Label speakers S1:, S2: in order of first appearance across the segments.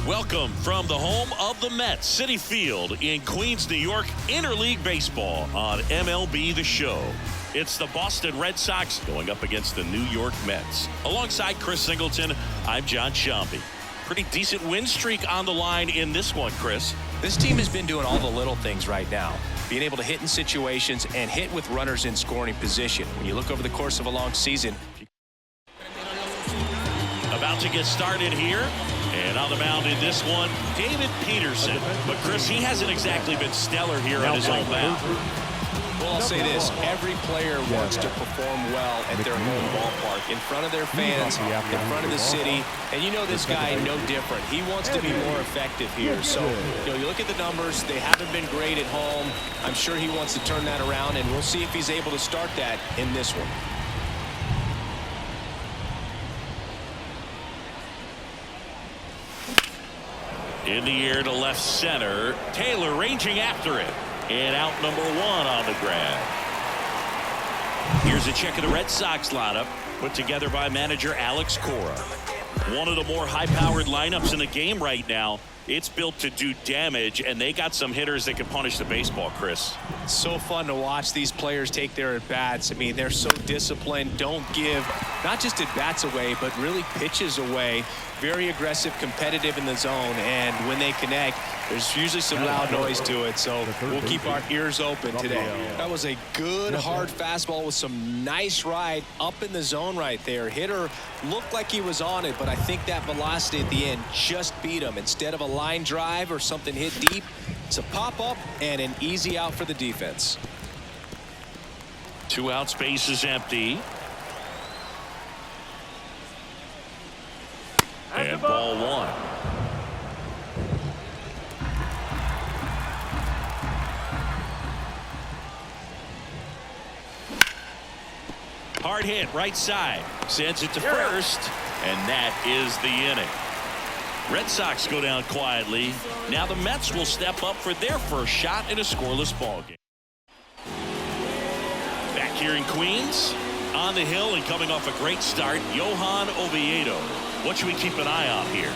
S1: Welcome from the home of the Mets, Citi Field in Queens, New York, Interleague Baseball on MLB The Show. It's the Boston Red Sox going up against the New York Mets. Alongside Chris Singleton, I'm John Sciambi. Pretty decent win streak on the line in this one, Chris.
S2: This team has been doing all the little things right now. Being able to hit in situations and hit with runners in scoring position. When you look over the course of a long season.
S1: About to get started here. And on the mound in this one, David Peterson. But, Chris, he hasn't exactly been stellar here on his own mound.
S2: Well, I'll say this. Every player wants to perform well at their home ballpark, in front of their fans, in front of the city. And you know this guy no different. He wants to be more effective here. So, you look at the numbers. They haven't been great at home. I'm sure he wants to turn that around, and we'll see if he's able to start that in this one.
S1: In the air to left center. Taylor ranging after it. And out number one on the grab. Here's a check of the Red Sox lineup put together by manager Alex Cora. One of the more high-powered lineups in the game right now. It's built to do damage, and they got some hitters that can punish the baseball, Chris.
S2: So fun to watch these players take their at-bats. I mean, they're so disciplined, don't give not just at-bats away, but really pitches away. Very aggressive, competitive in the zone, and when they connect, there's usually some loud noise to it, so we'll keep our ears open today. That was a good, hard fastball with some nice ride up in the zone right there. Hitter looked like he was on it, but I think that velocity at the end just beat him. Instead of a line drive or something hit deep, it's a pop-up and an easy out for the defense.
S1: 2 outs, base is empty. And ball one. Hard hit right side. Sends it to first. And that is the inning. Red Sox go down quietly. Now the Mets will step up for their first shot in a scoreless ballgame. Back here in Queens. On the hill and coming off a great start, Johan Oviedo. What should we keep an eye on here?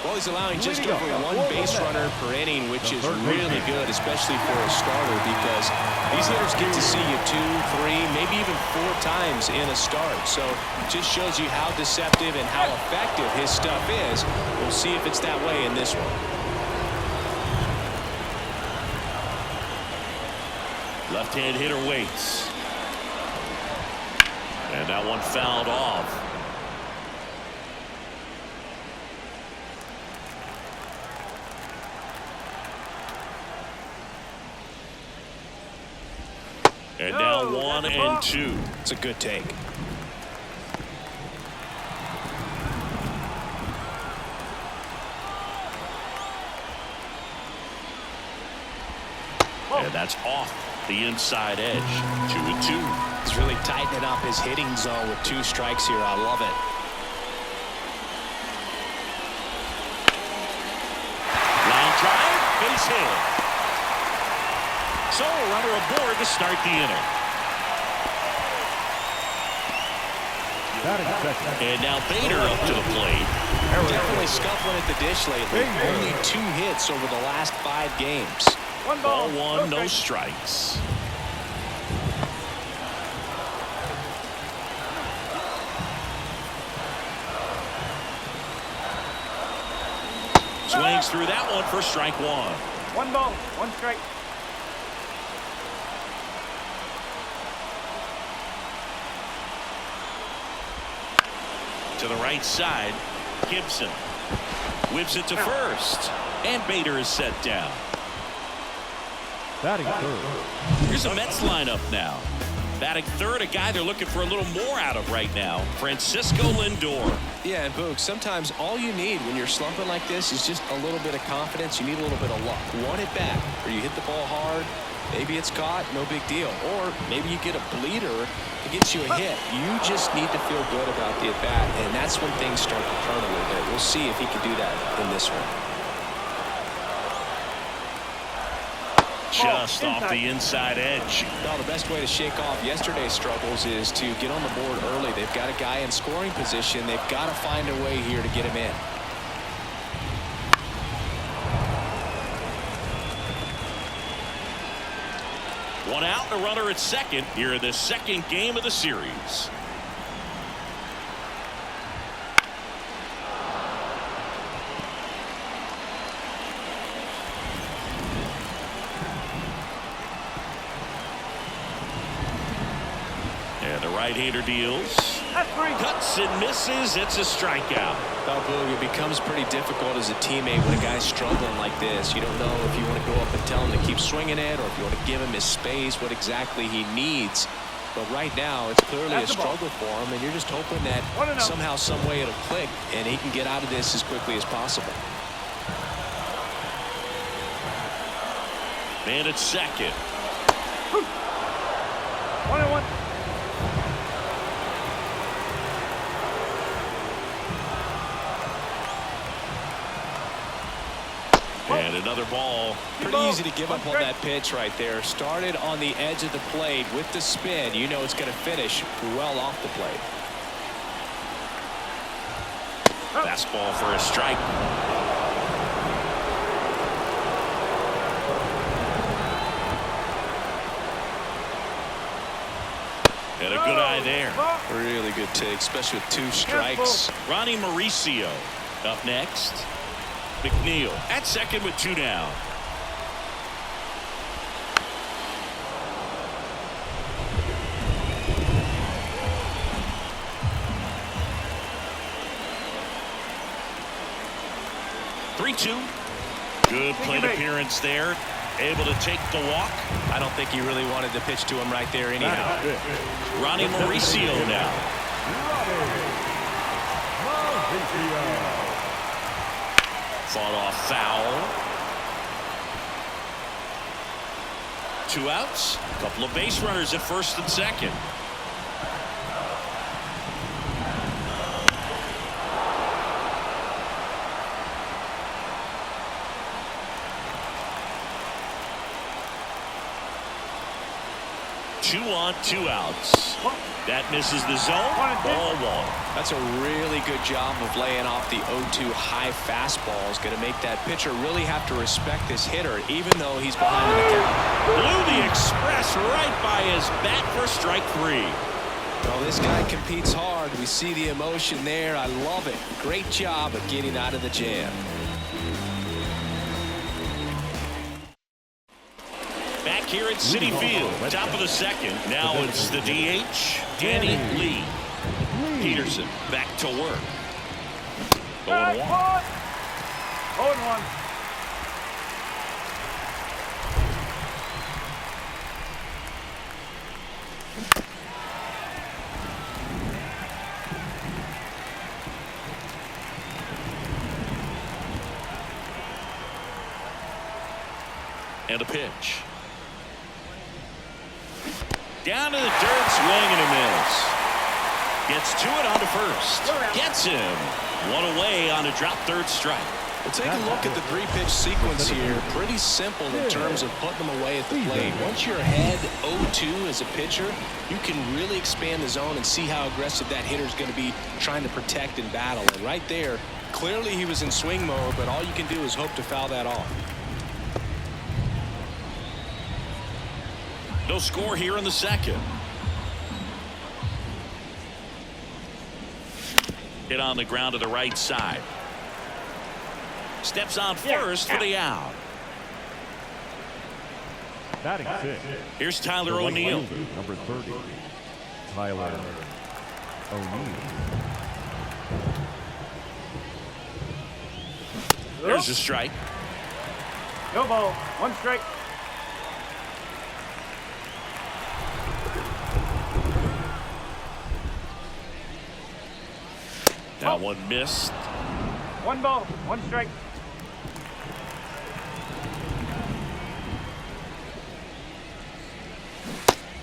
S2: Well, he's allowing just over one base runner per inning, which is really good, especially for a starter, because these hitters get to see you 2, 3, maybe even 4 times in a start. So it just shows you how deceptive and how effective his stuff is. We'll see if it's that way in this one.
S1: Left-hand hitter waits. And that one fouled off. And now 1 and 2.
S2: It's a good take.
S1: And that's off the inside edge. 2 and 2.
S2: He's really tightening up his hitting zone with 2 strikes here. I love it.
S1: Line drive, base hit. So a runner aboard to start the inning. And now Bader up to the plate.
S2: Definitely scuffling at the dish lately. Only 2 hits over the last 5 games.
S1: Ball 1, no strikes. Swings through that one for strike 1.
S3: 1 ball, 1 strike.
S1: To the right side, Gibson whips it to first, and Bader is set down.
S3: Batting third.
S1: Here's the Mets lineup now. Batting third, a guy they're looking for a little more out of right now, Francisco Lindor.
S2: Yeah, and Boog, sometimes all you need when you're slumping like this is just a little bit of confidence. You need a little bit of luck. One at bat, or you hit the ball hard, maybe it's caught, no big deal. Or maybe you get a bleeder that gets you a hit. You just need to feel good about the at bat, and that's when things start to turn a little bit. We'll see if he can do that in this one.
S1: Just off the inside edge.
S2: Well, the best way to shake off yesterday's struggles is to get on the board early. They've got a guy in scoring position. They've got to find a way here to get him in.
S1: One out and a runner at second here in the second game of the series. And the right-hander deals. Cuts and misses. It's a strikeout.
S2: Well, Boog, it becomes pretty difficult as a teammate when a guy's struggling like this. You don't know if you want to go up and tell him to keep swinging it or if you want to give him his space, what exactly he needs. But right now, it's clearly a struggle for him, and you're just hoping that somehow, some way it'll click, and he can get out of this as quickly as possible.
S1: Man at second.
S3: 1-1.
S1: And another ball.
S2: Pretty easy to give up on that pitch right there. Started on the edge of the plate with the spin. You know it's going to finish well off the plate.
S1: Fastball for a strike. And a good eye there.
S2: Really good take, especially with 2 strikes.
S1: Ronnie Mauricio up next. McNeil at second with 2 down. Three-two. Good plate appearance there. Able to take the walk.
S2: I don't think he really wanted to pitch to him right there anyhow.
S1: Ronnie Mauricio now. Fought off foul. 2 outs. A couple of base runners at first and second. Two on, 2 outs. That misses the zone. Ball 1.
S2: That's a really good job of laying off the 0-2 high fastball. Is going to make that pitcher really have to respect this hitter, even though he's behind in the count.
S1: Blew the express right by his bat for strike 3.
S2: Well, this guy competes hard. We see the emotion there. I love it. Great job of getting out of the jam.
S1: Back here at Citi Field, top of the second. Now it's the DH, Danny Lee. Peterson back to work. 0-1.
S3: 0-1.
S1: And a pitch. Down to the dirt, swing and a miss. Gets to it on to first. Gets him. 1 away on a drop third strike.
S2: Well, take a look at the 3-pitch sequence here. Pretty simple in terms of putting them away at the plate. Once you're ahead 0-2 as a pitcher, you can really expand the zone and see how aggressive that hitter is going to be trying to protect and battle. And right there, clearly he was in swing mode, but all you can do is hope to foul that off.
S1: No score here in the second. Hit on the ground to the right side. Steps on first for the out.
S4: Batting 6.
S1: Here's Tyler O'Neill.
S4: Number 30. Tyler O'Neill.
S1: There's a strike.
S3: No ball. 1 strike.
S1: That one missed.
S3: 1 ball. 1 strike.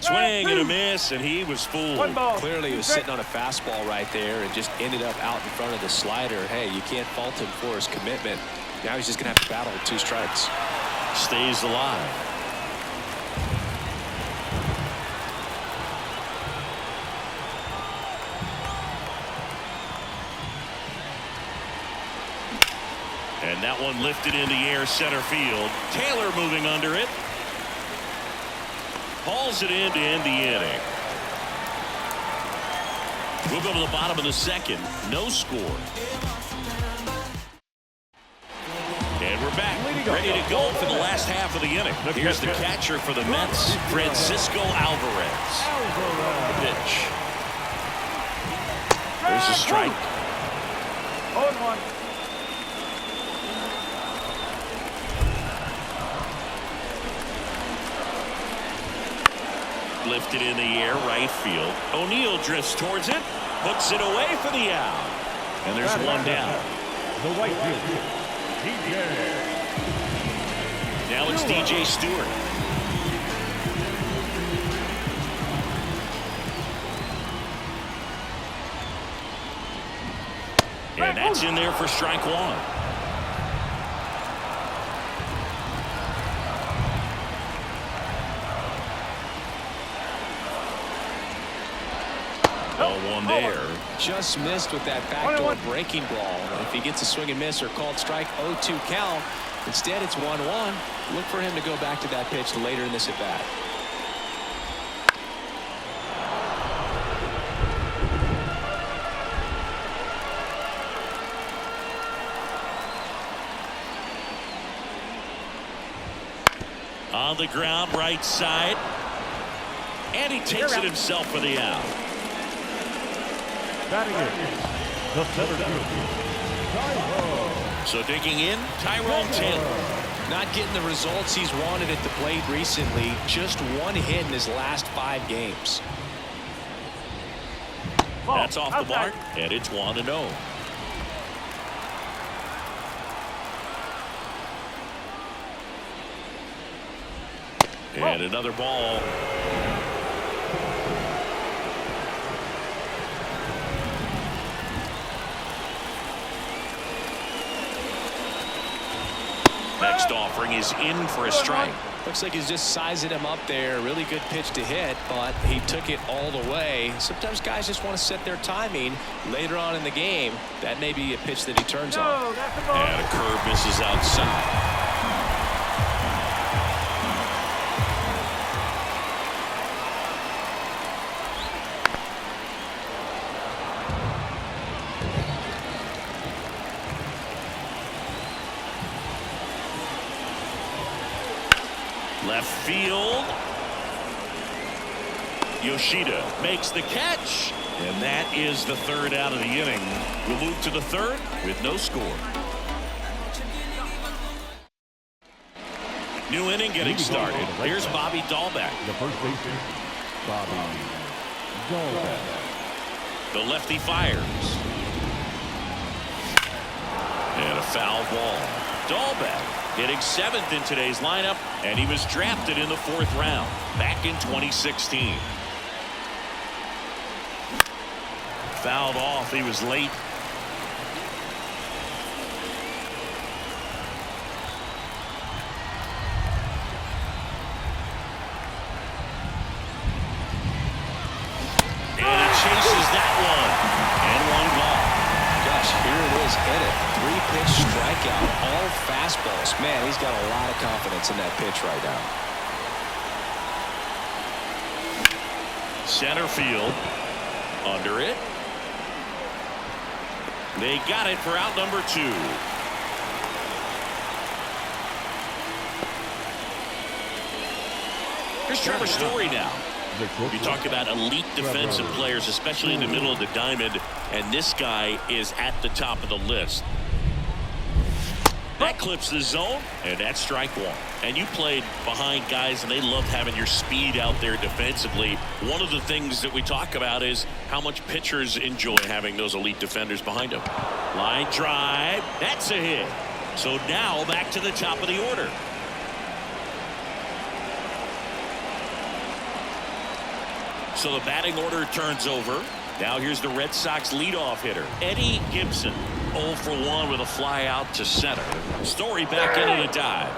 S1: Swing and a miss, and he was fooled.
S3: 1 ball.
S2: Clearly he was sitting on a fastball right there and just ended up out in front of the slider. Hey, you can't fault him for his commitment. Now he's just going to have to battle with 2 strikes.
S1: Stays alive. And that one lifted in the air center field. Taylor moving under it. hauls it in to end the inning. We'll go to the bottom of the second. No score. And we're back, ready to go for the last half of the inning. Here's the catcher for the Mets, Francisco Alvarez. Pitch. There's a strike.
S3: 0-1.
S1: Lifted in the air, right field. O'Neill drifts towards it, puts it away for the out. And there's one down.
S4: The right field. DJ.
S1: Now it's DJ Stewart. And that's in there for strike one. One there.
S2: Just missed with that backdoor breaking ball. If he gets a swing and miss or called strike, 0-2 count. Instead, it's 1-1. Look for him to go back to that pitch later in this at bat.
S1: On the ground, right side. And he takes it himself for the out.
S4: Batting in the center field.
S1: So digging in, Tyrone Taylor.
S2: Not getting the results he's wanted at the plate recently. Just one hit in his last 5 games.
S1: That's off the mark, and it's 1-0. And another ball. Next offering is in for a strike.
S2: Looks like he's just sizing him up there. Really good pitch to hit, but he took it all the way. Sometimes guys just want to set their timing later on in the game. That may be a pitch that he turns on.
S1: And a curve misses outside. Left field. Yoshida makes the catch. And that is the third out of the inning. We'll move to the third with no score. New inning getting started. Here's Bobby Dahlbeck.
S4: The first baseman, Bobby Dahlbeck.
S1: The lefty fires. And a foul ball. Dahlbeck hitting 7th in today's lineup, and he was drafted in the 4th round back in 2016. Fouled off. He was late. And he chases that one. And one ball.
S2: Gosh, here it is. Hit it. 3-pitch strikeout. All fastballs. Man, he's got a lot of confidence in that pitch right now.
S1: Center field. Under it. They got it for out number 2. Here's Trevor Story now. You talk about elite defensive players, especially in the middle of the diamond, and this guy is at the top of the list. That clips the zone, and that's strike one. And you played behind guys, and they love having your speed out there defensively. One of the things that we talk about is how much pitchers enjoy having those elite defenders behind them. Line drive. That's a hit. So now back to the top of the order. So the batting order turns over. Now here's the Red Sox leadoff hitter, Eddie Gibson. 0 for 1 with a fly out to center. Story back into the dive.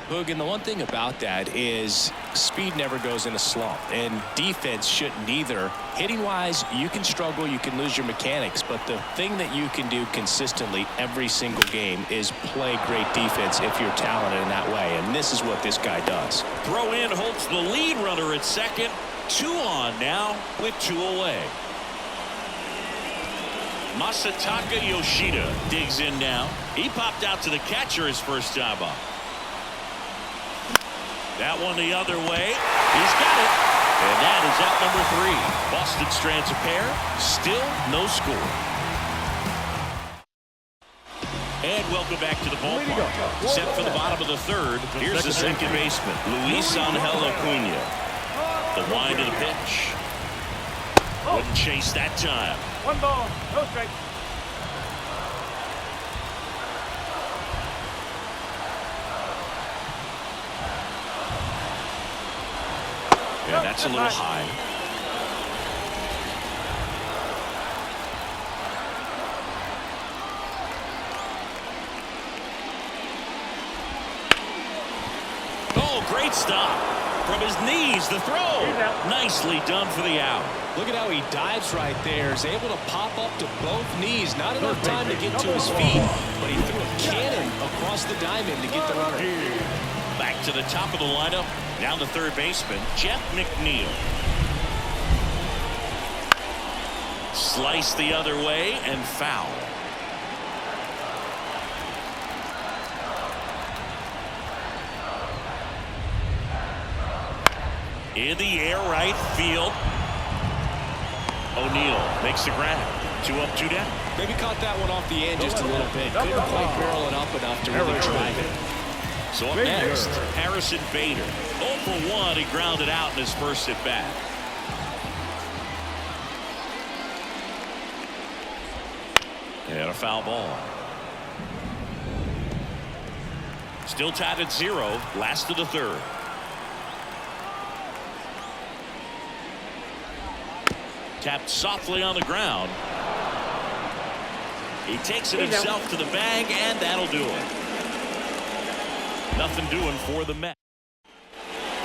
S2: Hoog, and the one thing about that is speed never goes in a slump, and defense shouldn't either. Hitting-wise, you can struggle, you can lose your mechanics, but the thing that you can do consistently every single game is play great defense if you're talented in that way, and this is what this guy does.
S1: Throw in holds the lead runner at second. 2 on now with 2 away. Masataka Yoshida digs in now. He popped out to the catcher his first time up. That one the other way. He's got it. And that is out number 3. Boston strands a pair. Still no score. And welcome back to the ballpark. Set for the bottom of the 3rd. Here's the second baseman, Luis Angel Acuna. The wind of the pitch. Wouldn't chase that time.
S3: 1 ball, no strike.
S1: Yeah, that's a little high. Oh, great stop. From his knees, the throw. Nicely done for the out.
S2: Look at how he dives right there. Is able to pop up to both knees. Not enough time to get to his feet, but he threw a cannon across the diamond to get the runner.
S1: Back to the top of the lineup. Now the third baseman, Jeff McNeil. Slice the other way and foul. In the air, right field. O'Neal makes the grab. 2 up, 2 down.
S2: Maybe caught that one off the end just a little bit. Couldn't quite barrel it up enough to really drive it.
S1: So up next, Harrison Bader. 0 for 1, he grounded out in his first at bat. And a foul ball. Still tied at 0, last of the 3rd. Tapped softly on the ground. He takes it himself to the bag, and that'll do it. Nothing doing for the Mets.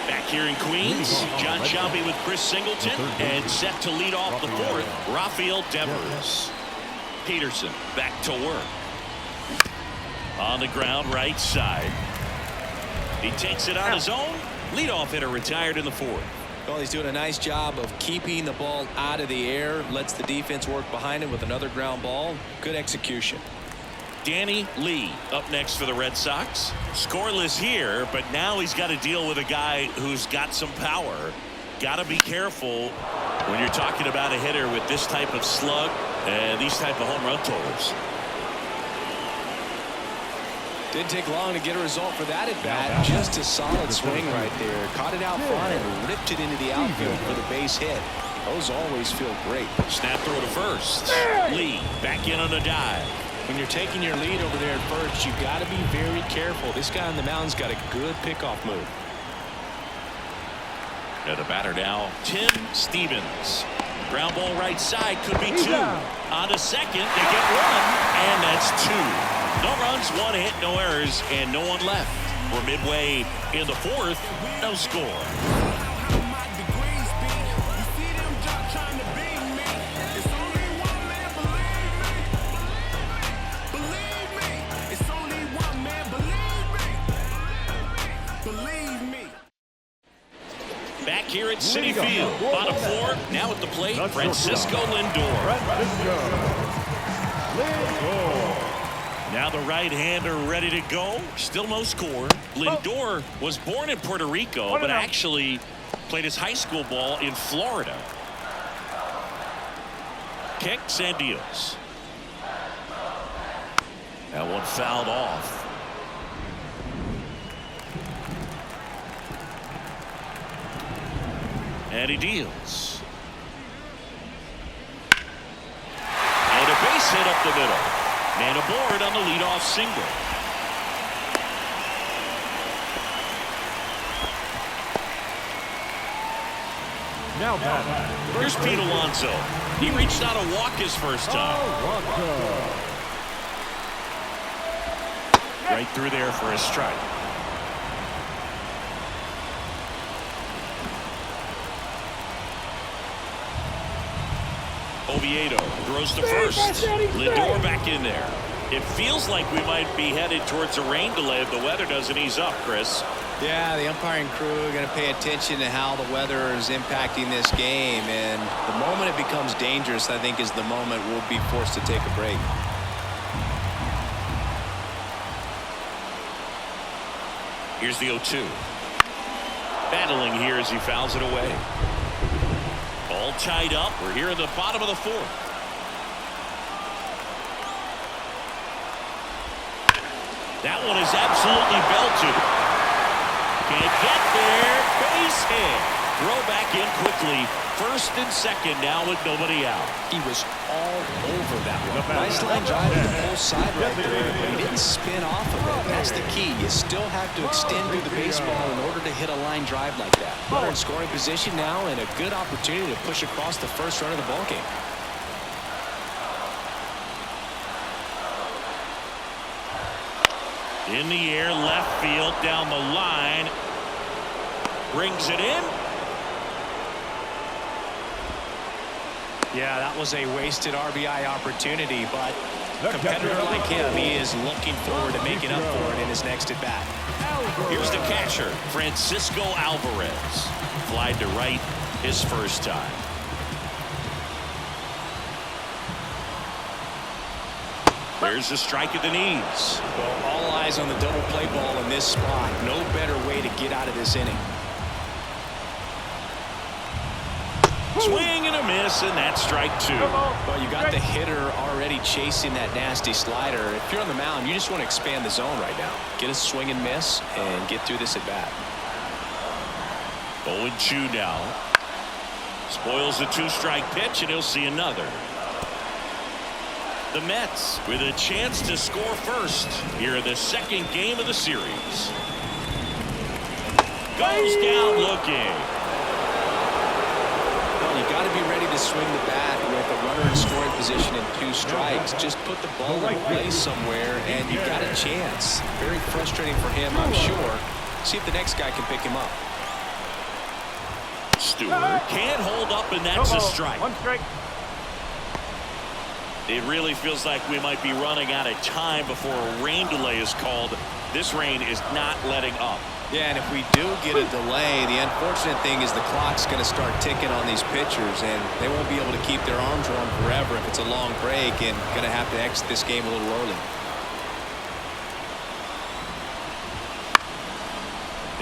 S1: Back here in Queens, John Shelby with Chris Singleton, and set to lead off the 4th, Rafael Devers. Peterson back to work. On the ground, right side. He takes it on his own. Leadoff hitter retired in the 4th.
S2: Well, he's doing a nice job of keeping the ball out of the air. Lets the defense work behind him with another ground ball. Good execution.
S1: Danny Lee up next for the Red Sox. Scoreless here, but now he's got to deal with a guy who's got some power. Got to be careful when you're talking about a hitter with this type of slug and these type of home run totals.
S2: Didn't take long to get a result for that at bat. Just a solid swing right there. Caught it out front and ripped it into the outfield for the base hit. Those always feel great.
S1: Snap throw to first. Lee back in on a dive.
S2: When you're taking your lead over there at first, you've got to be very careful. This guy on the mound's got a good pickoff move.
S1: And the batter now, Tim Stevens. Ground ball right side, could be 2. On to second, they get 1, and that's 2. No runs, 1 hit, no errors, and no one left. We're midway in the 4th, no score. Back here at Citi Field, bottom 4, now at the plate, Francisco Lindor. Now the right-hander ready to go. Still no score. Lindor was born in Puerto Rico, but actually played his high school ball in Florida. Kicks and deals. That one fouled off. And he deals. And a base hit up the middle. Man aboard on the leadoff single.
S4: Now back.
S1: Here's Pete Alonso. He reached out a walk his first time. Right through there for a strike. Oviedo throws to first. Lindor back in there. It feels like we might be headed towards a rain delay if the weather doesn't ease up, Chris.
S2: Yeah, the umpiring crew are going to pay attention to how the weather is impacting this game. And the moment it becomes dangerous, I think, is the moment we'll be forced to take a break.
S1: Here's the 0-2. Battling here as he fouls it away. All tied up. We're here in the bottom of the fourth. That one is absolutely belted. Can't get there. Base hit. Throw back in quickly. First and second now with nobody out.
S2: He was all over that one. Nice line drive to the full side right there, but he didn't spin off of it. That's the key. You still have to extend through the baseball in order to hit a line drive like that. Runner in scoring position now and a good opportunity to push across the first run of the ballgame.
S1: In the air, left field, down the line. Brings it in.
S2: Yeah, that was a wasted RBI opportunity, but a competitor like him, he is looking forward to making up for it in his next at-bat.
S1: Here's the catcher, Francisco Alvarez. Flied to right his first time. There's a strike at the knees.
S2: Well, all eyes on the double play ball in this spot. No better way to get out of this inning.
S1: Swing and a miss, and that's strike two.
S2: Well, you got the hitter already chasing that nasty slider. If you're on the mound, you just want to expand the zone right now. Get a swing and miss and get through this at bat.
S1: 0-2 now. Spoils the two-strike pitch, and he'll see another. The Mets with a chance to score first here in the second game of the series. Goes down looking.
S2: Well, you got to be ready to swing the bat with a runner in scoring position and 2 strikes. Just put the ball in place somewhere, and you got a chance. Very frustrating for him, I'm sure. See if the next guy can pick him up.
S1: Stewart can't hold up, and that's a strike.
S3: 1 strike.
S1: It really feels like we might be running out of time before a rain delay is called. This rain is not letting up.
S2: Yeah, and if we do get a delay, the unfortunate thing is the clock's going to start ticking on these pitchers, and they won't be able to keep their arms warm forever if it's a long break, and going to have to exit this game a little early.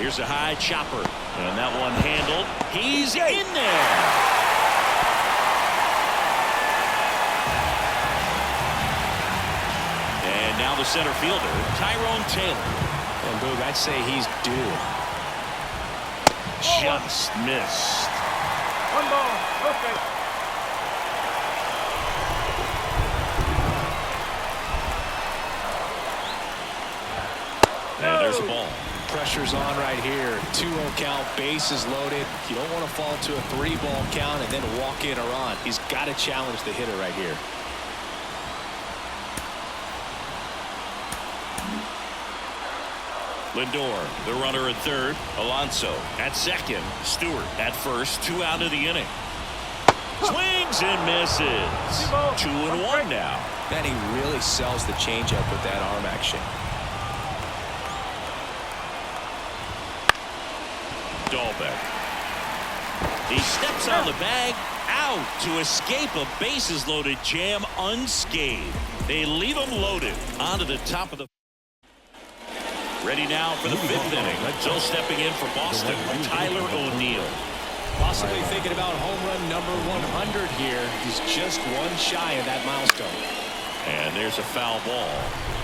S1: Here's a high chopper, and that one handled. He's in there. Now the center fielder, Tyrone Taylor.
S2: And Boog, I'd say he's due.
S1: Just missed.
S3: 1 ball. Okay.
S1: And there's a ball.
S2: Pressure's on right here. 2-0 count, bases loaded. You don't want to fall to a 3-ball count and then walk in or run. He's got to challenge the hitter right here.
S1: Lindor, the runner at third. Alonso at second. Stewart at first. 2 out of the inning. Swings and misses. 2-1 now.
S2: Man, he really sells the changeup with that arm action.
S1: Dahlbeck. He steps on the bag. Out to escape a bases-loaded jam unscathed. They leave him loaded onto the top of the. Ready now for the 5th inning. So stepping in for Boston, Tyler O'Neill.
S2: Possibly thinking about home run number 100 here. He's just 1 shy of that milestone.
S1: And there's a foul ball.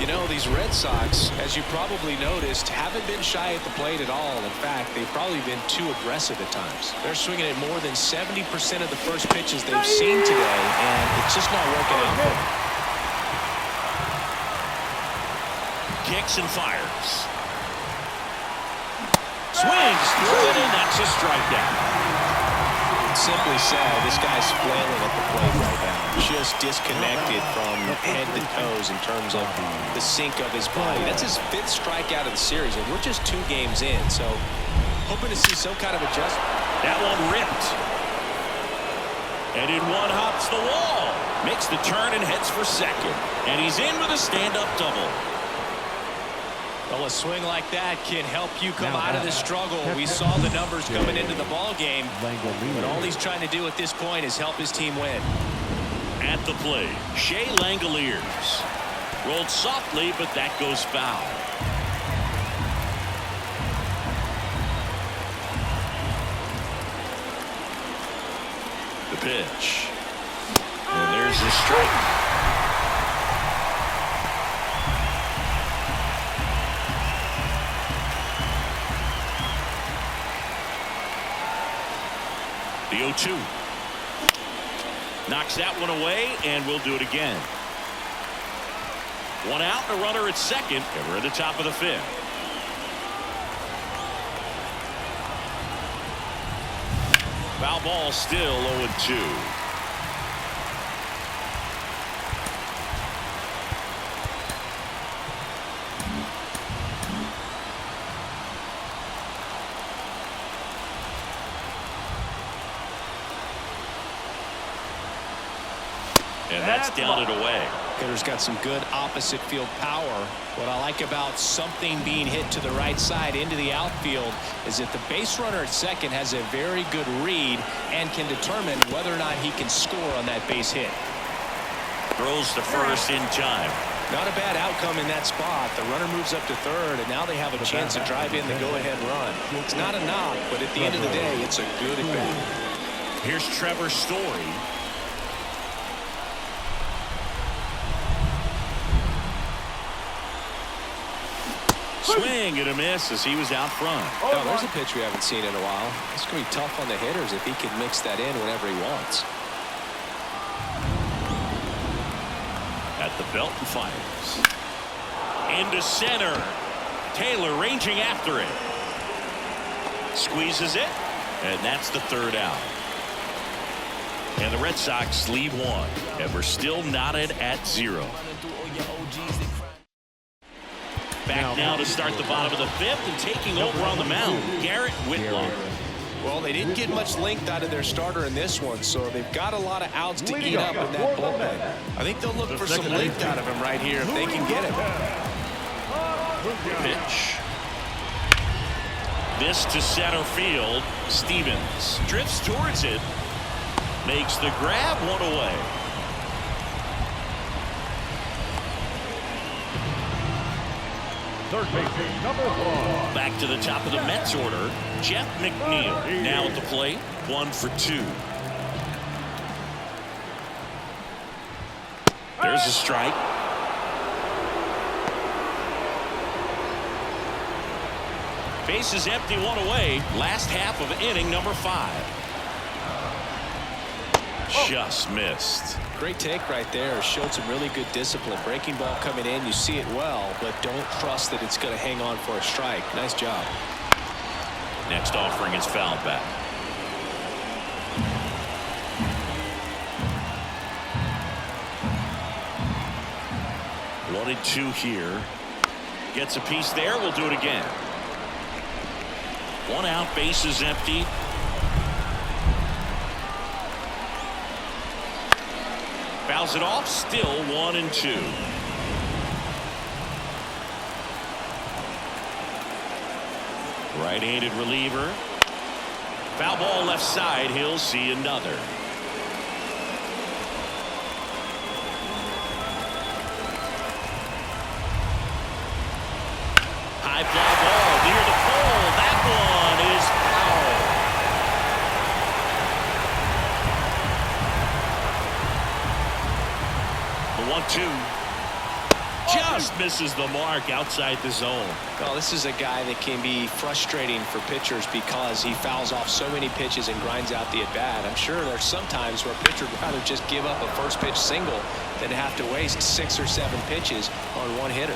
S2: You know, these Red Sox, as you probably noticed, haven't been shy at the plate at all. In fact, they've probably been too aggressive at times. They're swinging at more than 70% of the first pitches they've seen today, and it's just not working out for them.
S1: Kicks and fires. Swings through it, and that's a strikeout.
S2: Simply said, this guy's flailing at the plate right now. Just disconnected from head to toes in terms of the sink of his body. That's his 5th strikeout of the series, and we're just 2 games in, so hoping to see some kind of adjustment.
S1: That one ripped. And in one hops the wall. Makes the turn and heads for second. And he's in with a stand-up double.
S2: Well, a swing like that can help you come out of the struggle. We saw the numbers coming into the ball game. But all he's trying to do at this point is help his team win.
S1: At the plate, Shea Langoliers. Rolled softly, but that goes foul. The pitch. And there's the strike. The 0-2. Knocks that one away, and we'll do it again. One out, and a runner at second, and we're at the top of the fifth. Foul ball, still 0-2. And that's down and away.
S2: Hitter's got some good opposite field power. What I like about something being hit to the right side into the outfield is that the base runner at second has a very good read and can determine whether or not he can score on that base hit.
S1: Throws to first in time.
S2: Not a bad outcome in that spot. The runner moves up to third, and now they have a chance to drive in the go-ahead run. It's not a knock, but at the end of the day, it's a good at-bat.
S1: Here's Trevor Story. Swing and a miss as he was out front.
S2: Oh, there's a pitch we haven't seen in a while. It's going to be tough on the hitters if he can mix that in whenever he wants.
S1: At the belt and fires. Into center. Taylor ranging after it. Squeezes it. And that's the third out. And the Red Sox lead one. And we're still knotted at 0. Back now to start the bottom of the fifth and taking over on the mound, Garrett Whitlock.
S2: Well, they didn't get much length out of their starter in this one, so they've got a lot of outs to eat up in that bullpen. I think they'll look for some length out of him right here if they can get him.
S1: Pitch. This to center field. Stevens drifts towards it. Makes the grab, one away.
S4: Third baseman, number 1.
S1: Back to the top of the Mets order. Jeff McNeil now at the plate. 1 for 2. There's a strike. Base is empty, 1 away. Last half of inning number 5. Just missed.
S2: Great take right there. Showed some really good discipline. Breaking ball coming in. You see it well, but don't trust that it's going to hang on for a strike. Nice job.
S1: Next offering is fouled back. One and 2 here. Gets a piece there. We'll do it again. 1 out. Base is empty. Fouls it off. Still 1 and 2. Right-handed reliever. Foul ball left side. He'll see another. High fly ball near the pole. That one is foul. The 1-2. Just misses the mark outside the zone.
S2: Well, this is a guy that can be frustrating for pitchers because he fouls off so many pitches and grinds out the at-bat. I'm sure there's some times where a pitcher would rather just give up a first pitch single than have to waste 6 or 7 pitches on one hitter.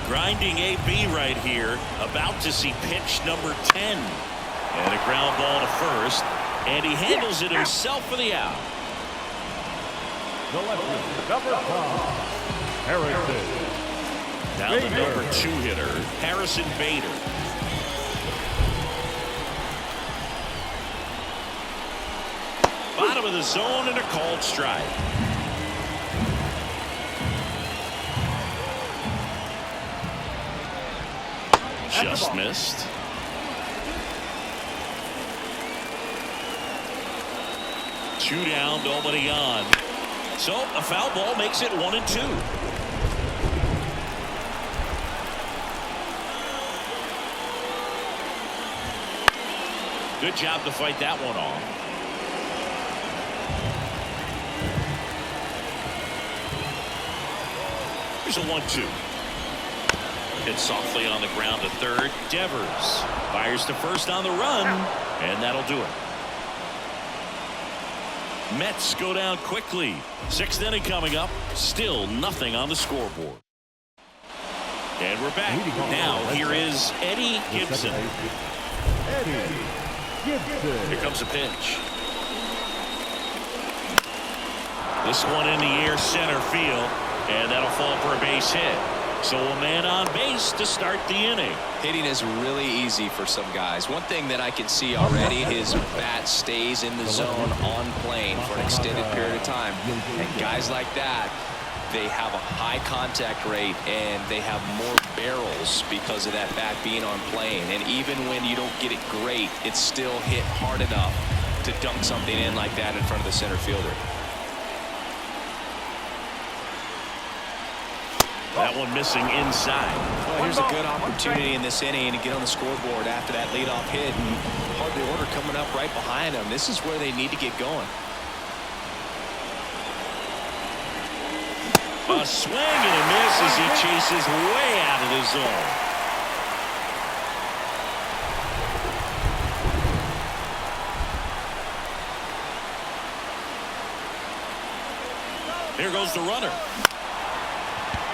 S1: Grinding AB right here, about to see pitch number 10. And a ground ball to first, and he handles it himself for the out.
S4: The lefty, number 5, Harrison.
S1: Now the number 2 hitter, Harrison Bader. Bottom him in the zone and a called strike. Just missed. Two down, nobody on. So a foul ball makes it 1-2. Good job to fight that one off. Here's a 1-2. Hit softly on the ground to third. Devers fires to first on the run, and that'll do it. Mets go down quickly. Sixth inning coming up. Still nothing on the scoreboard. And we're back. Now here is Eddie Gibson.
S4: Eddie Gibson.
S1: Here comes a pitch. This one in the air center field, and that'll fall for a base hit. So a man on base to start the inning.
S2: Hitting is really easy for some guys. One thing that I can see already, his bat stays in the zone on plane for an extended period of time. And guys like that, they have a high contact rate and they have more barrels because of that bat being on plane. And even when you don't get it great, it's still hit hard enough to dunk something in like that in front of the center fielder.
S1: That one missing inside.
S2: Well, here's a good opportunity in this inning to get on the scoreboard after that leadoff hit, and hard the order coming up right behind them. This is where they need to get going.
S1: A swing and a miss as he chases way out of the zone. Here goes the runner.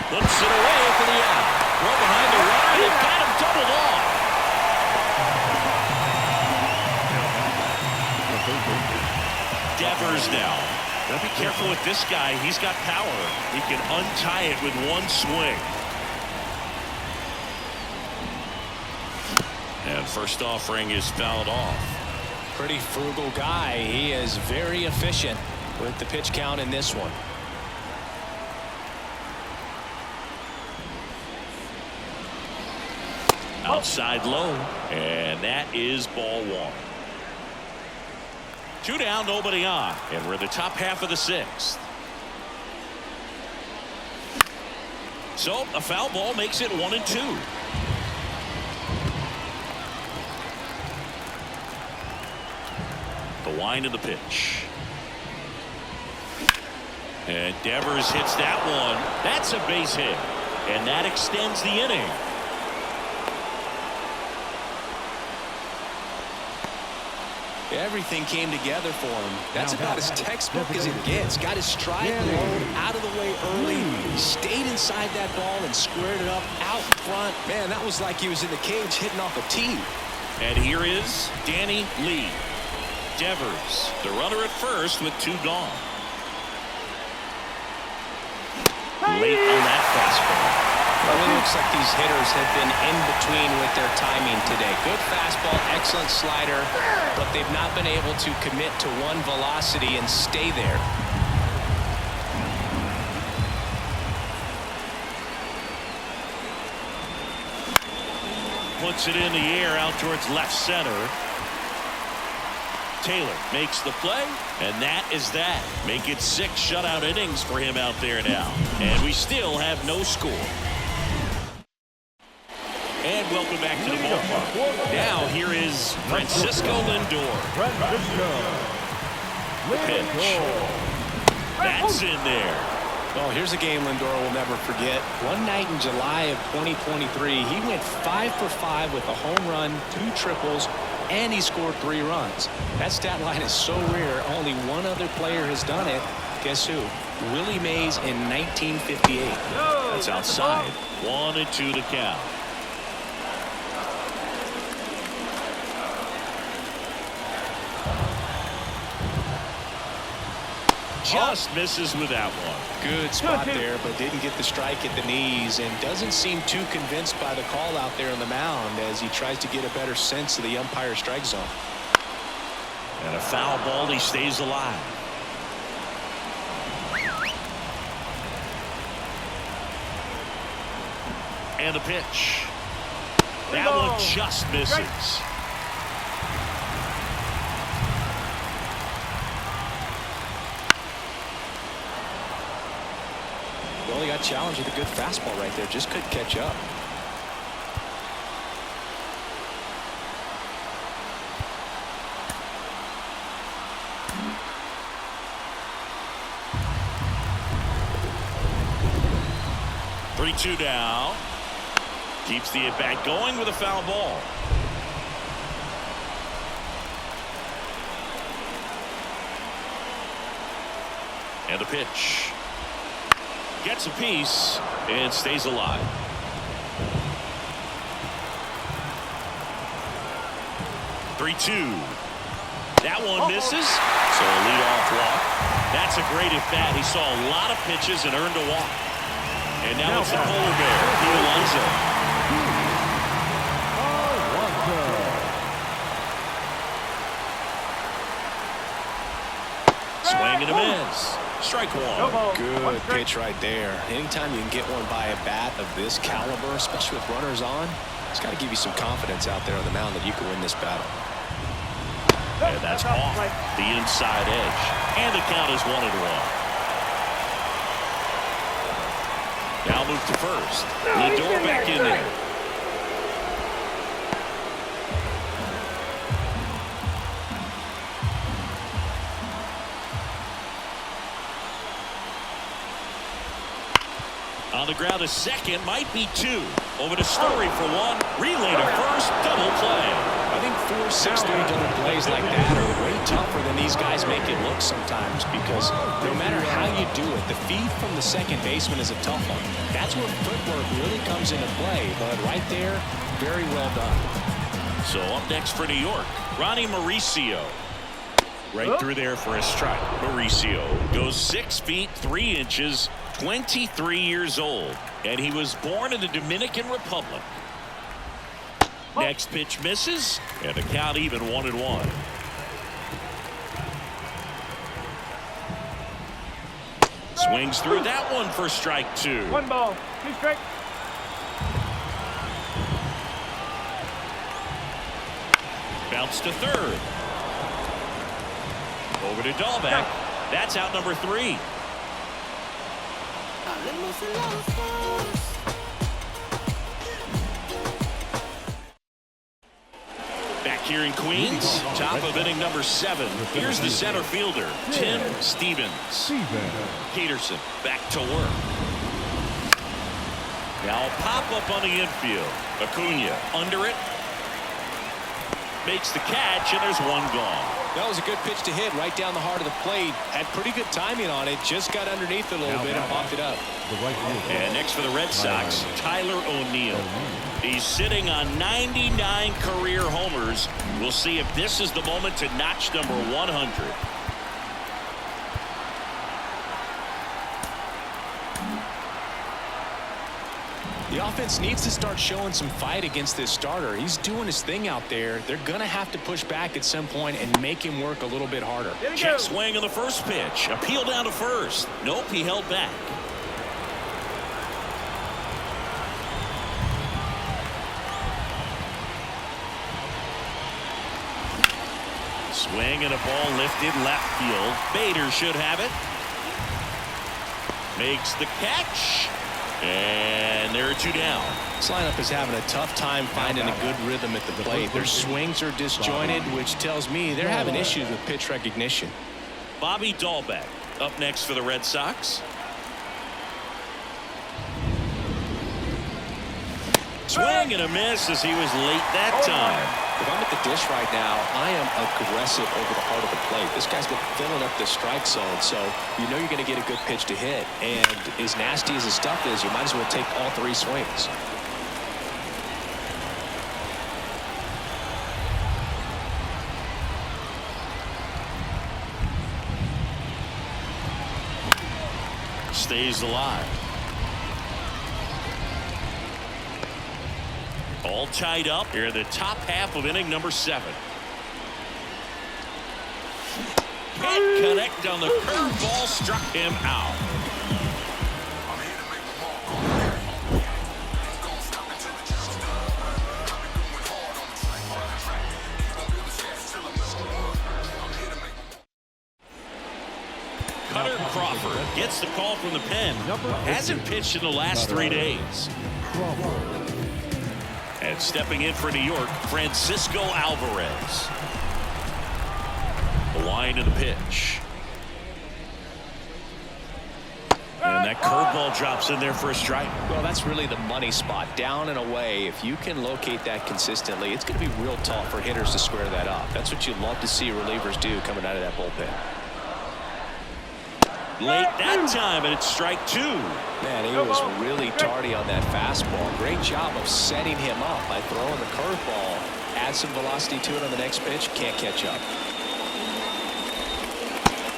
S1: Looks it away for the out. Throw behind the runner. They've got him doubled off. Devers now. Now be careful with this guy. He's got power. He can untie it with one swing. And first offering is fouled off.
S2: Pretty frugal guy. He is very efficient with the pitch count in this one.
S1: Outside low, and that is ball one. Two down, nobody on, and we're in the top half of the sixth. So a foul ball makes it 1-2. The wind of the pitch. And Devers hits that one. That's a base hit, and that extends the inning.
S2: Everything came together for him. That's about as textbook as it gets. Got his stride low, out of the way early. Stayed inside that ball and squared it up out front. Man, that was like he was in the cage hitting off a tee.
S1: And here is Danny Lee. Devers, the runner at first with two gone. Late on that fastball.
S2: It really looks like these hitters have been in between with their timing today. Good fastball, excellent slider, but they've not been able to commit to one velocity and stay there.
S1: Puts it in the air out towards left center. Taylor makes the play, and that is that. Make it 6 shutout innings for him out there now. And we still have no score. And welcome back to the ballpark. Now here is Francisco Lindor. The pitch. That's in there.
S2: Well, here's a game Lindor will never forget. One night in July of 2023, he went 5 for 5 with a home run, 2 triples, and he scored 3 runs. That stat line is so rare. Only one other player has done it. Guess who? Willie Mays in 1958.
S1: That's outside. 1-2 to count. Just misses with that one.
S2: Good spot there, but didn't get the strike at the knees, and doesn't seem too convinced by the call out there on the mound as he tries to get a better sense of the umpire strike zone.
S1: And a foul ball, he stays alive. And the pitch. That one just misses.
S2: Well, he got challenged with a good fastball right there. Just couldn't catch up.
S1: Two down. Keeps the at-bat going with a foul ball. And the pitch. Gets a piece and stays alive. Three-two. That one misses. So a leadoff walk. That's a great at-bat. He saw a lot of pitches and earned a walk. And now it's the polar bear, Alonso. Swing and a miss. Strike one.
S2: Good pitch right there. Anytime you can get one by a bat of this caliber, especially with runners on, it's got to give you some confidence out there on the mound that you can win this battle.
S1: And that's off the inside edge. And the count is 1-1. Now move to first. Lindor back in there. On the ground, a second, might be two. Over to Story for one. Relay to first, double play.
S2: I think 4, 6, 3 double plays like that are way tougher than these guys make it look sometimes, because no matter how you do it, the feed from the second baseman is a tough one. That's where footwork really comes into play, but right there, very well done.
S1: So up next for New York, Ronnie Mauricio. Right through there for a strike. Mauricio goes 6 feet 3 inches, 23 years old, and he was born in the Dominican Republic. Next pitch misses, and the count even 1-1. Swings through that one for strike 2.
S3: 1 ball, 2 strikes.
S1: Bounce to third. Over to Dahlbeck. That's out number 3. Back here in Queens, top of inning number 7. Here's the center fielder, Tim Stevens. Peterson back to work. Now a pop-up on the infield. Acuna under it. Makes the catch, and there's one gone.
S2: That was a good pitch to hit right down the heart of the plate. Had pretty good timing on it. Just got underneath it a little bit and popped it up.
S1: And next for the Red Sox, Tyler O'Neill. He's sitting on 99 career homers. We'll see if this is the moment to notch number 100.
S2: The offense needs to start showing some fight against this starter. He's doing his thing out there. They're going to have to push back at some point and make him work a little bit harder.
S1: Check swing on the first pitch. Appeal down to first. Nope, he held back. Swing and a ball lifted left field. Bader should have it. Makes the catch. And there are 2 down.
S2: This lineup is having a tough time finding a good rhythm at the plate. Their swings are disjointed, which tells me they're having issues with pitch recognition.
S1: Bobby Dahlbeck up next for the Red Sox. Swing and a miss as he was late that time.
S2: If I'm at the dish right now, I am aggressive over the heart of the plate. This guy's been filling up the strike zone, so you know you're going to get a good pitch to hit. And as nasty as his stuff is, you might as well take all 3 swings.
S1: Stays alive. All tied up here in the top half of inning number 7. Can't connect on the curveball, struck him out. gets the call from the pen. Hasn't pitched in the last 3 days. And stepping in for New York, Francisco Alvarez. The line of the pitch. And that curveball drops in there for a strike.
S2: Well, that's really the money spot. Down and away. If you can locate that consistently, it's going to be real tough for hitters to square that up. That's what you love to see relievers do coming out of that bullpen.
S1: Late that time, and it's strike 2.
S2: Man, he was really tardy on that fastball. Great job of setting him up by throwing the curveball. Add some velocity to it on the next pitch. Can't catch up.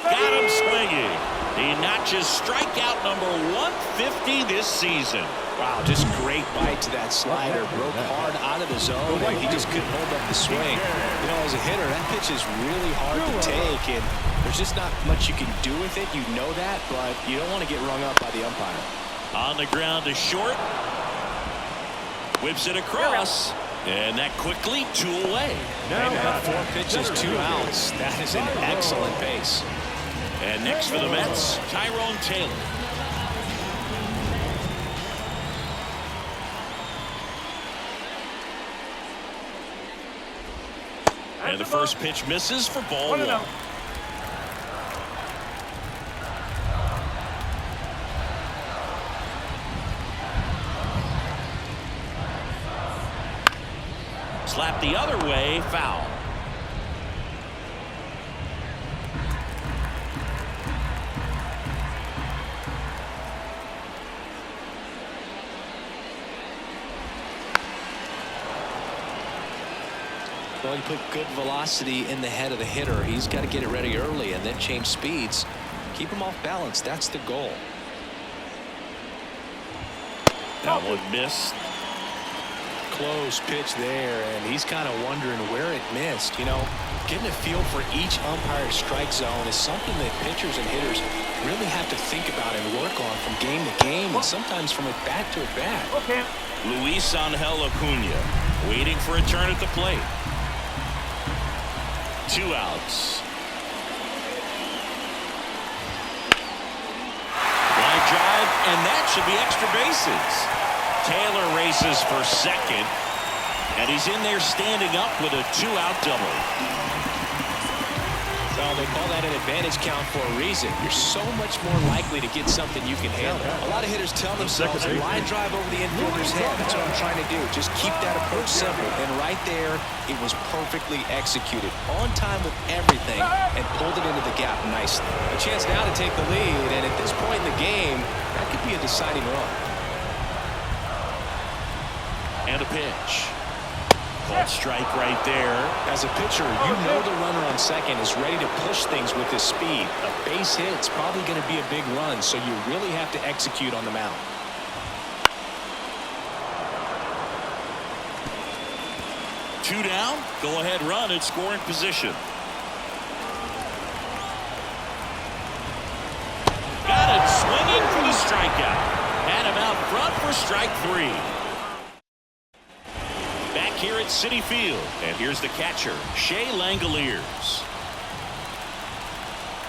S1: Got him swinging. He notches strikeout number 150 this season.
S2: Wow, just great bite to that slider. Broke hard out of the zone, and he just couldn't hold up the swing. You know, as a hitter, that pitch is really hard to take, and there's just not much you can do with it. You know that, but you don't want to get rung up by the umpire.
S1: On the ground to short. Whips it across. And that quickly 2 away.
S2: Now 4 pitches, 2 outs. That is an excellent pace.
S1: And next for the Mets, Tyrone Taylor. And the first pitch misses for ball 1. Slap the other way, foul.
S2: Well, you put good velocity in the head of the hitter. He's got to get it ready early and then change speeds. Keep him off balance. That's the goal.
S1: That one missed.
S2: Close pitch there, and he's kind of wondering where it missed. You know, getting a feel for each umpire's strike zone is something that pitchers and hitters really have to think about and work on from game to game, and sometimes from at bat to at bat.
S3: Okay.
S1: Luis Angel Acuna waiting for a turn at the plate. 2 outs. Line drive, and that should be extra bases. Taylor races for second, and he's in there standing up with a 2-out double.
S2: So they call that an advantage count for a reason. You're so much more likely to get something you can handle. A lot of hitters tell themselves, line drive over the infielder's head. That's what I'm trying to do. Just keep that approach simple. And right there, it was perfectly executed. On time with everything, and pulled it into the gap nicely. A chance now to take the lead, and at this point in the game, that could be a deciding run.
S1: And a pitch. Called strike right there.
S2: As a pitcher, you know the runner on second is ready to push things with his speed. A base hit's probably going to be a big run, so you really have to execute on the mound.
S1: Two down. Go ahead run at scoring position. Got it swinging for the strikeout. Had him out front for strike 3. Back here at Citi Field, and here's the catcher, Shea Langoliers.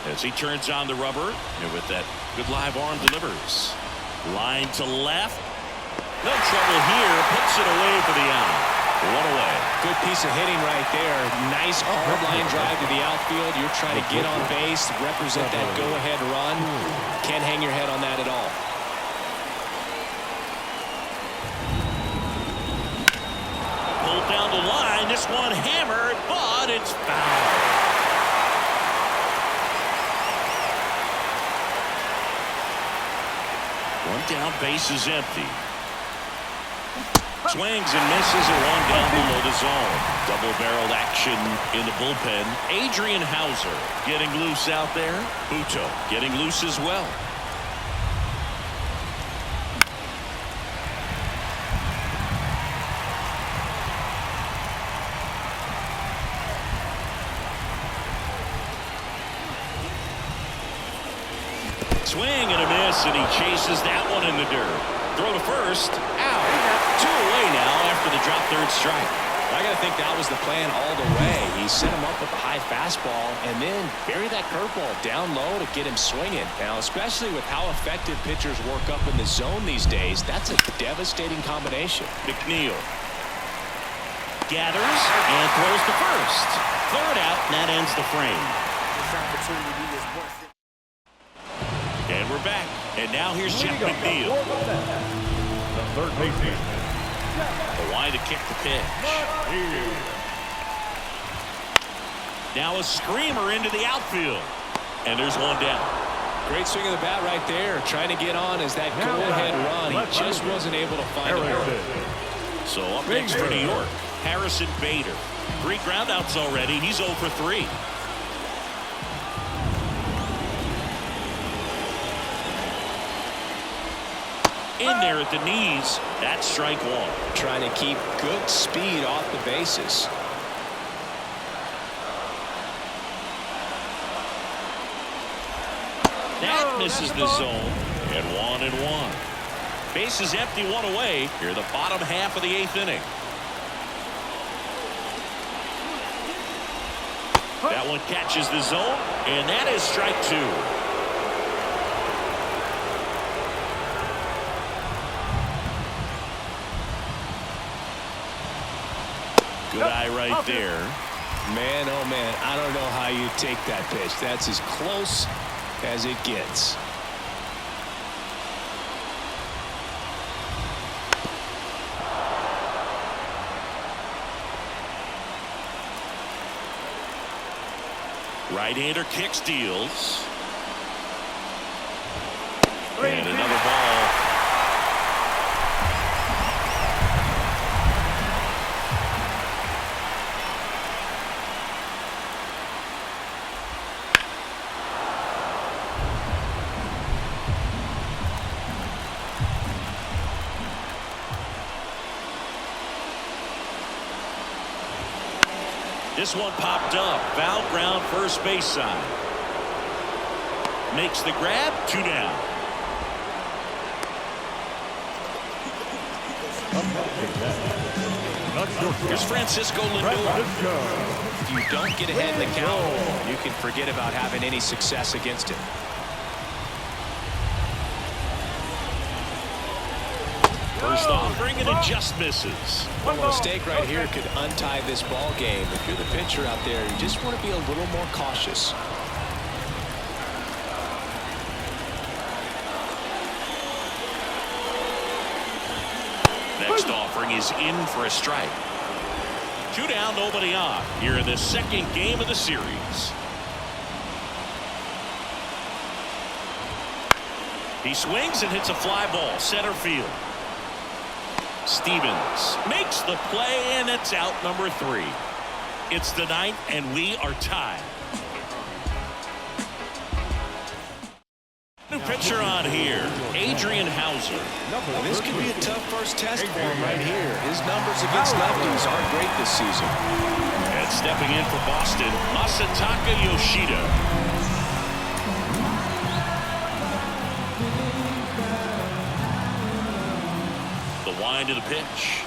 S1: As he turns on the rubber, and with that good live arm delivers. Line to left. No trouble here. Puts it away for the out. 1 away.
S2: Good piece of hitting right there. Nice hard line drive to the outfield. You're trying to get on base, represent that go-ahead run. Can't hang your head on that at all.
S1: Pulled down the line. This one hammered, but it's foul. One down, base is empty. Swings and misses at 1 down below the zone. Double-barreled action in the bullpen. Adrian Hauser getting loose out there. Buto getting loose as well. Swing and a miss, and he chases that one in the dirt. Throw to first. Out. 2 away now after the drop third strike.
S2: I got to think that was the plan all the way. He set him up with a high fastball and then bury that curveball down low to get him swinging. Now, especially with how effective pitchers work up in the zone these days, that's a devastating combination.
S1: McNeil gathers and throws to first. Third out, and that ends the frame. And we're back. And now here's Jeff McNeil.
S4: The third baseman.
S1: The line to kick the pitch. Now a screamer into the outfield. And there's one down.
S2: Great swing of the bat right there. Trying to get on as that go-ahead run. He just wasn't able to find a hole.
S1: So up next for New York, Harrison Bader. 3 groundouts already. He's 0 for 3. In there at the knees. That's strike 1.
S2: Trying to keep good speed off the bases.
S1: That misses the zone. And 1-1. Bases empty, 1 away. Here in the bottom half of the 8th inning. That one catches the zone, and that is strike 2. Good eye right there.
S2: Man, oh man, I don't know how you take that pitch. That's as close as it gets.
S1: Right-hander kick steals. And another ball. This one popped up. Foul ground, first base side. Makes the grab. 2 down. Here's Francisco Lindor.
S2: If you don't get ahead in the count, you can forget about having any success against him.
S1: First offering, and it just misses.
S2: A mistake right here could untie this ball game. If you're the pitcher out there, you just want to be a little more cautious.
S1: Next offering is in for a strike. 2 down, nobody on. Here in the second game of the series. He swings and hits a fly ball, center field. Stevens makes the play, and it's out, number 3. It's the 9th, and we are tied. New pitcher on here, Adrian Hauser.
S2: Well, this could be a tough first test for him right here. His numbers against lefties aren't great this season.
S1: And stepping in for Boston, Masataka Yoshida. Wind to the pitch.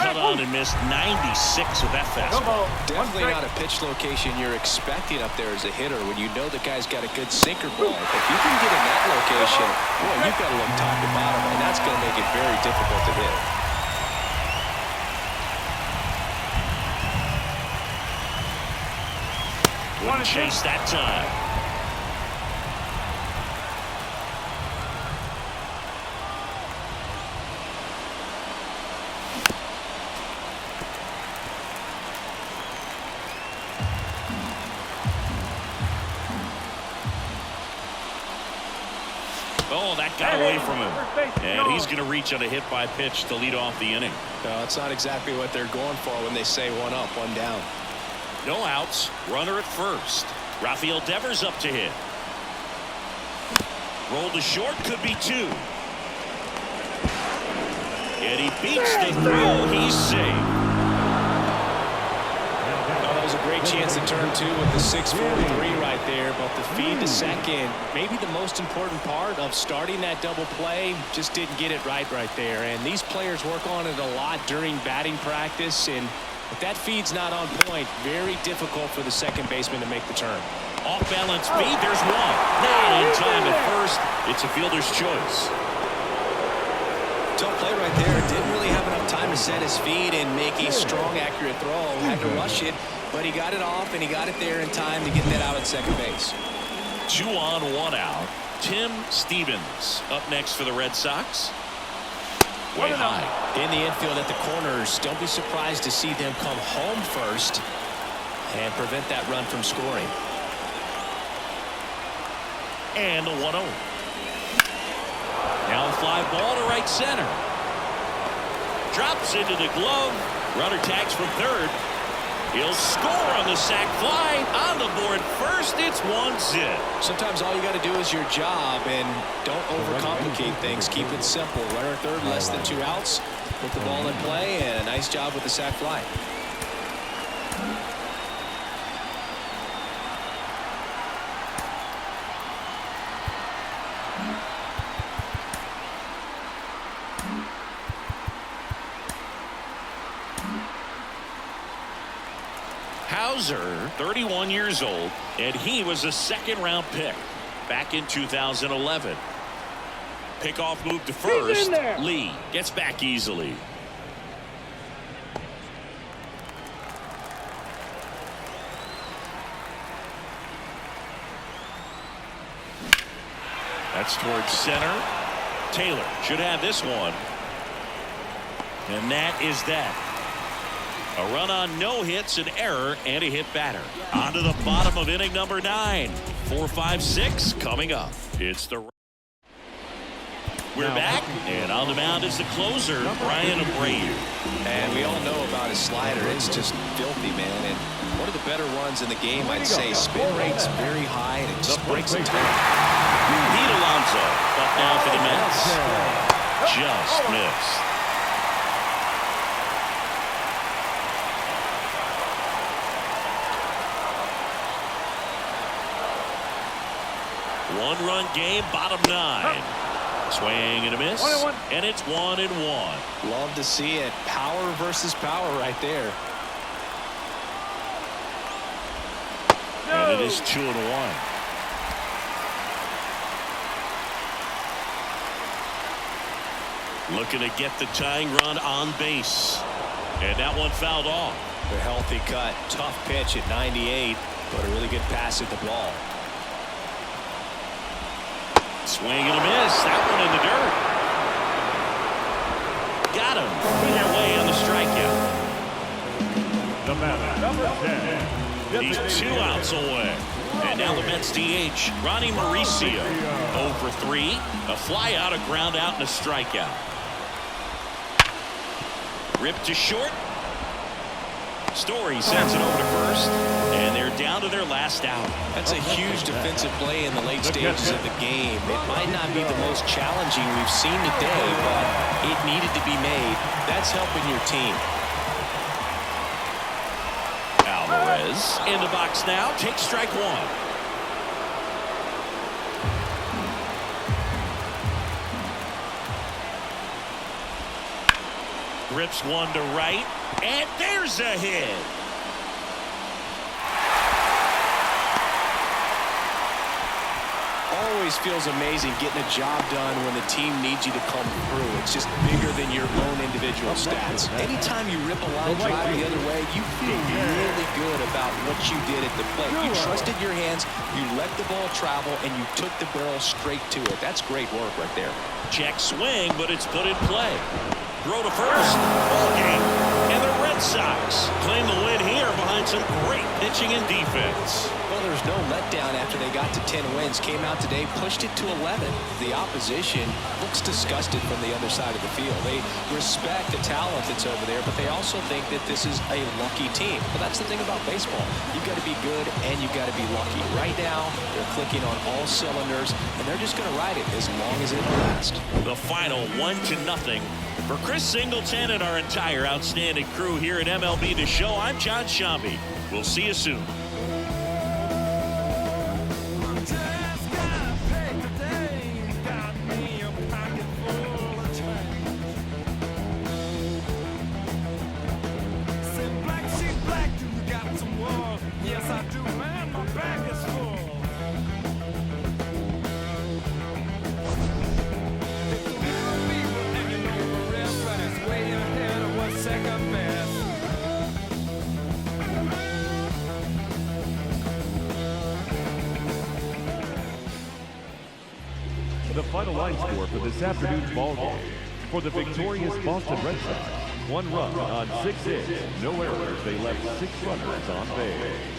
S1: Cut on and missed 96 with that fastball.
S2: Definitely not a pitch location you're expecting up there as a hitter when you know the guy's got a good sinker ball. If you can get in that location, boy, you've got to look top to bottom, and that's going to make it very difficult to hit.
S1: Wouldn't chase that time. Oh, that got away from him. And he's going to reach on a hit by pitch to lead off the inning.
S2: No, it's not exactly what they're going for when they say 1 up, 1 down.
S1: No outs. Runner at first. Rafael Devers up to hit. Roll to short. Could be 2. And he beats the throw. He's safe.
S2: That was a a great chance to turn two with the 6-4-3 right there, but the feed to second, maybe the most important part of starting that double play, just didn't get it right there. And these players work on it a lot during batting practice, and if that feed's not on point, very difficult for the second baseman to make the turn.
S1: Off-balance feed, there's one. Not in time at first. It's a fielder's choice.
S2: Tough play right there. Didn't really have enough time to set his feet and make a strong, accurate throw. Had to rush it, but he got it off, and he got it there in time to get that out at second base.
S1: 2 on, 1 out. Tim Stevens up next for the Red Sox. Way high.
S2: In the infield at the corners, don't be surprised to see them come home first and prevent that run from scoring.
S1: And the 1-0. Now a fly ball to right center. Drops into the glove. Runner tags from third. He'll score on the sac fly. On the board first, it's 1-0.
S2: Sometimes all you got to do is your job, and don't overcomplicate things. Keep it simple. Runner third, less than 2 outs. Put the ball in play, and a nice job with the sac fly.
S1: Hauser, 31 years old, and he was a second-round pick back in 2011. Pickoff move to first. Lee gets back easily. That's towards center. Taylor should have this one. And that is that. A run on no hits, an error, and a hit batter. On to the bottom of inning number 9. 4-5-6 coming up. It's the... We're back, and on the mound is the closer, Brian Abreu.
S2: And we all know about his slider. It's just filthy, man. And one of the better ones in the game, I'd say. Spin rate's very high, and it just breaks the time.
S1: Pete Alonso up now for the Mets. Just missed. One-run game, bottom 9. Swing and a miss, and it's 1-1.
S2: Love to see it. Power versus power right there.
S1: And it is 2-1. Looking to get the tying run on base. And that one fouled off.
S2: The healthy cut. Tough pitch at 98, but a really good pass at the ball.
S1: Swing and a miss. That one in the dirt. Got him. Either way on the strikeout.
S4: The man, number 10.
S1: He's 2 outs away. And now the Mets DH, Ronnie Mauricio. 0 for 3. A fly out, a ground out, and a strikeout. Ripped to short. Story sends it over to first, and they're down to their last out.
S2: That's a huge defensive play in the late stages of the game. It might not be the most challenging we've seen today, but it needed to be made. That's helping your team.
S1: Alvarez in the box now. Takes strike 1. Rips one to right, and there's a hit.
S2: Always feels amazing getting a job done when the team needs you to come through. It's just bigger than your own individual stats. Anytime you rip a line drive the other way, you feel really good about what you did at the plate. You trusted your hands, you let the ball travel, and you took the barrel straight to it. That's great work right there.
S1: Check swing, but it's put in play. Throw to first. Ball game. And the Red Sox claim the win here behind some great pitching and defense.
S2: Well, there's no letdown after they got to 10 wins. Came out today, pushed it to 11. The opposition looks disgusted from the other side of the field. They respect the talent that's over there, but they also think that this is a lucky team. But that's the thing about baseball. You've got to be good and you've got to be lucky. Right now, they're clicking on all cylinders, and they're just going to ride it as long as it lasts.
S1: The final 1-0. For Chris Singleton and our entire outstanding crew here at MLB The Show, I'm John Shambi. We'll see you soon.
S4: The final line score for this afternoon's ball game. For the victorious Boston Red Sox, 1 run on 6 hits, no errors. They left 6 runners on base.